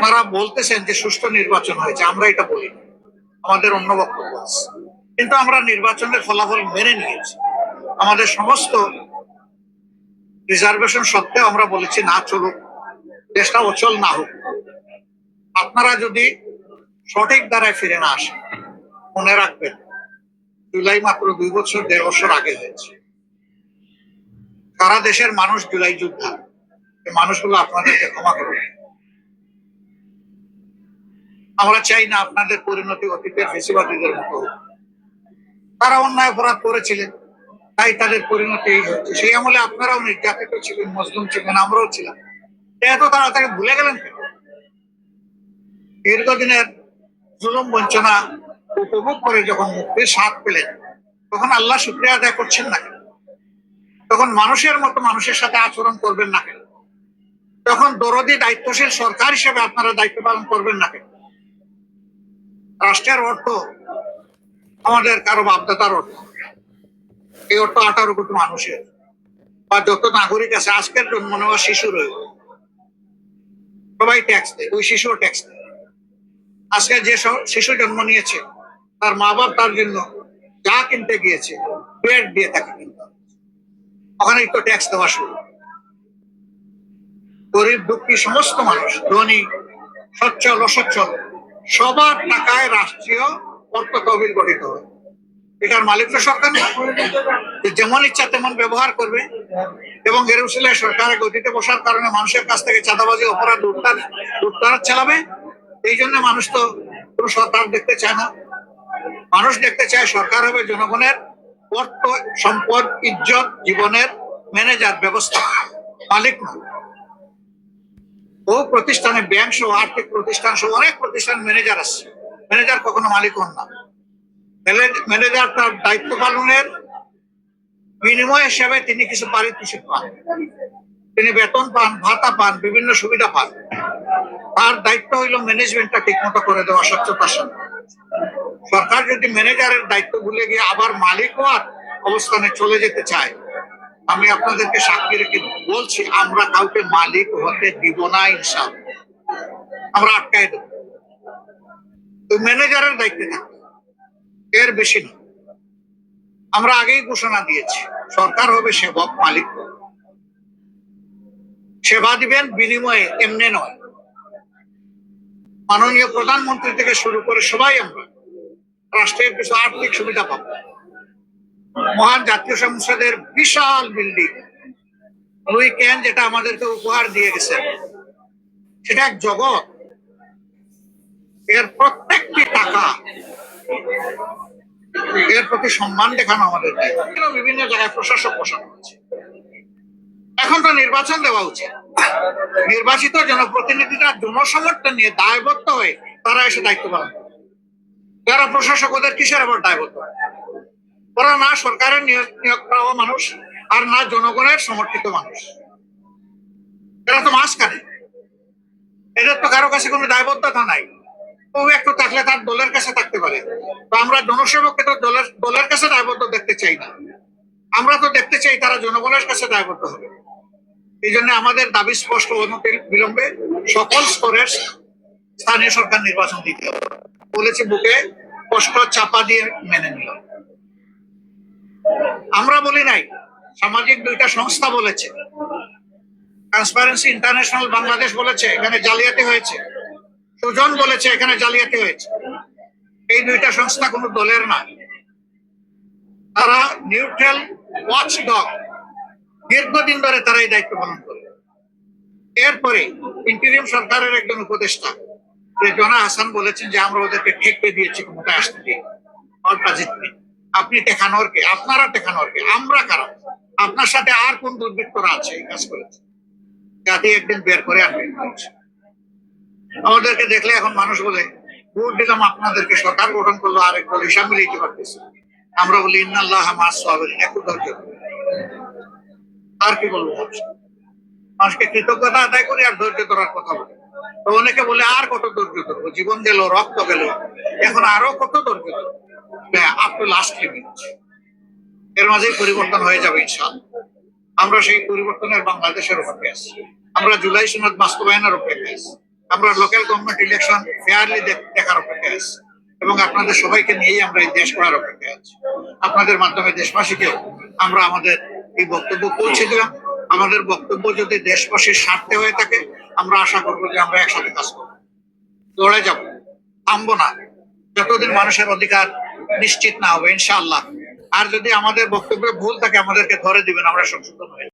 আপনারা বলতেছেন যে সুষ্ঠু নির্বাচন হয়েছে, আমরা এটা বলি, আমাদের অন্য বক্তব্য আছে, কিন্তু আমরা নির্বাচনের ফলাফল মেনে নিয়েছি। আমাদের সমস্ত রিজার্ভেশন সত্ত্বেও আমরা বলেছি না, চলুক, দেশটা অচল না হোক। আপনারা যদি সঠিক ধারায় ফিরে না আসেন, মনে রাখবেন জুলাই মাত্র 2-1.5 বছর আগে হয়েছে। সারা দেশের মানুষ জুলাই যোদ্ধা, এই মানুষগুলো আপনাদেরকে ক্ষমা করবে। আমরা চাই না আপনাদের পরিণতি অতীতের ফেসিবাদীদের মতো হোক। তারা অন্যায় অপরাধ করেছিলেন, তাই তাদের পরিণতি এই হচ্ছে। সেই আমলে আপনারাও নির্যাতিত ছিলেন, মজলুম ছিলেন, আমরাও ছিলাম। এত তাড়াতাড়ি ভুলে গেলেন কেন? দীর্ঘদিনের জুলুম বঞ্চনা উপভোগ করে যখন মুক্তির স্বাদ পেলেন, তখন আল্লাহ শুকরিয়া আদায় করছেন না কেন? তখন মানুষের মতো মানুষের সাথে আচরণ করবেন না কেন? তখন দরদি দায়িত্বশীল সরকার হিসেবে আপনারা দায়িত্ব পালন করবেন না কেন? রাষ্ট্রের অর্থ আমাদের কারো বাপদাতার অর্থ, এই অর্থ 18 কোটি মানুষের, বা যত নাগরিক আছে, আজকের জন্ম নেওয়া শিশু রয়েছে, সবাই ট্যাক্স দেয়, ওই শিশুও ট্যাক্স দেয়। আজকে যে শিশু জন্ম নিয়েছে, তার মা বাপ তার জন্য যা কিনতে গিয়েছে পেট দিয়ে তাকে কিনতে, ওখানেই তো ট্যাক্স দেওয়া শুরু। গরিব দুঃখী সমস্ত মানুষ, ধনী সচ্ছল অসচ্ছল, সবার টাকায় রাষ্ট্রীয় অর্থ তহবিল গঠিত হয়। এটার মালিক তো সরকার না, যেমন ইচ্ছা তেমন ব্যবহার করবে এবং এর উসিলায় সরকারের গতিতে বসার কারণে মানুষের কাছ থেকে চাঁদাবাজি, অপরাধ, লুটপাট চালাবে। এই জন্য মানুষ তো কোনো সরকার দেখতে চায় না। মানুষ দেখতে চায় সরকার হবে জনগণের অর্থ, সম্পদ, ইজ্জত, জীবনের ম্যানেজার, ব্যবস্থা, মালিক না। বহু প্রতিষ্ঠানে, ব্যাংক সহ, আর্থিক প্রতিষ্ঠান সহ অনেক প্রতিষ্ঠান ম্যানেজার আছে, ম্যানেজার কখনো মালিক হন না। ম্যানেজার তার দায়িত্ব পালনের বিনিময় হিসাবে তিনি কিছু পারিতোষিক পান, তিনি বেতন পান, ভাতা পান, বিভিন্ন সুবিধা পান। তার দায়িত্ব হইল ম্যানেজমেন্টটা ঠিক মতো করে দেওয়া, স্বচ্ছতার সাথে। সরকার যদি ম্যানেজারের দায়িত্ব ভুলে গিয়ে আবার মালিক হওয়ার অবস্থানে চলে যেতে চায়, আমি আপনাদেরকে সাক্ষী রেখে বলছি, আমরা কাউকে মালিক হতে দিব না ইনশাআল্লাহ। আমরা আটকাই দেব। ম্যানেজারের দায়িত্বে থাকবে, এর বেশি না। আমরা আগেই ঘোষণা দিয়েছি, সরকার হবে সেবক, মালিক সেবা দিবেন, বিনিময়ে এমনি নয়। মাননীয় প্রধানমন্ত্রী থেকে শুরু করে সবাই আমরা রাষ্ট্রের কিছু আর্থিক সুবিধা পাবো। মহান জাতীয় সংসদের বিশাল বিল্ডিং, লুই কেন যেটা আমাদেরকে উপহার দিয়ে গেছেন, সেটা এক জগৎ। এর প্রত্যেকটি টাকা, এর প্রতি সম্মান দেখানো আমাদের দায়িত্ব। বিভিন্ন জায়গায় প্রশাসক বসানো হচ্ছে। এখন তো নির্বাচন দেওয়া উচিত। নির্বাচিত জনপ্রতিনিধিরা জনসমর্থন নিয়ে দায়বদ্ধ হয়ে তারা এসে দায়িত্ব পালন করে। যারা প্রশাসক, ওদের কিসের আবার দায়বদ্ধ? ওরা না সরকারের নিয়োগ পাওয়া মানুষ, আর না জনগণের সমর্থিত মানুষ। এরা তো মাঝখানে, এদের তো কারো কাছে কোনো দায়বদ্ধতা নাই। ও একটু থাকলে তার দলের কাছে থাকতে পারে। তো আমরা জনসেবককে তো দলের কাছে দায়বদ্ধ দেখতে চাই না। আমরা তো দেখতে চাই তারা জনগণের কাছে দায়বদ্ধ হবে। এই জন্য আমাদের দাবি স্পষ্ট, বিলম্বে সকল স্তরের স্থানীয় সরকার নির্বাচন দিতে হবে বলেছে, বুকে কষ্ট চাপা দিয়ে মেনে নিল। আমরা বলি নাই, সামাজিক দুইটা সংস্থা বলেছে, ট্রান্সপারেন্সি ইন্টারন্যাশনাল বাংলাদেশ বলেছে এখানে জালিয়াতি হয়েছে, সুজন বলেছে এখানে জালিয়াতি হয়েছে। এই দুইটা সংস্থা কোনো দলের না, তারা নিউট্রাল ওয়াচডগ। দীর্ঘদিন ধরে তারা এই দায়িত্ব পালন করে। এরপরে ইন্টিরিয়ম সরকারের একজন উপদেষ্টা জনা হাসান বলেছেন যে আমরা ওদেরকে ঠেকে দিয়েছি ক্ষমতায় আসতে দিয়ে। আপনি টেকানোর কে? আপনারা টেকানোর কে? আমরা কারা? আপনার সাথে আর কোন দুর্বৃত্তরা আছে এই কাজ করেছে? যাতে একদিন বের করে আনবেন। আমাদেরকে দেখলে এখন মানুষ বলে, ভোট দিলাম আপনাদেরকে, সরকার গঠন করলো, আরেক দল হিসাব মিলাইতে পারতেছে। আমরা বলি ইন্নাল্লাহ মা'আস সাবিরিন, একটু ধৈর্য। আর কি বলবো? মানুষকে কৃতজ্ঞতা আদায় করি আর ধৈর্য ধরার কথা বলি। তো অনেকে বলে আর কত ধৈর্য ধরবো, জীবন গেল, রক্ত গেল, এখন আরো কত ধৈর্য ধরবো? Up to last limit. এর মাঝেই পরিবর্তন হয়ে যাবে ইনশাআল্লাহ। আমরা সেই পরিবর্তনের বাংলাদেশের অপেক্ষায় আছি। আমরা জুলাই সনদ বাস্তবায়নের অপেক্ষায় আছি। আমরা লোকাল গভর্নমেন্ট ইলেকশন ফেয়ারলি দেখার অপেক্ষায় আছি এবং আপনাদের সবাইকে নিয়েই আমরা এই দেশ করার অপেক্ষায় আছি। আপনাদের মাধ্যমে দেশবাসীকেও আমরা আমাদের এই বক্তব্য পৌঁছে দিলাম। আমাদের বক্তব্য যদি দেশবাসীর স্বার্থে হয়ে থাকে, আমরা আশা করবো যে আমরা একসাথে কাজ করবো, দৌড়ে যাব, থামবো না যতদিন মানুষের অধিকার নিশ্চিত না হবে, ইনশাআল্লাহ। আর যদি আমাদের বক্তব্যে ভুল থাকে আমাদেরকে ধরে দিবেন, আমরা সংশোধন হয়ে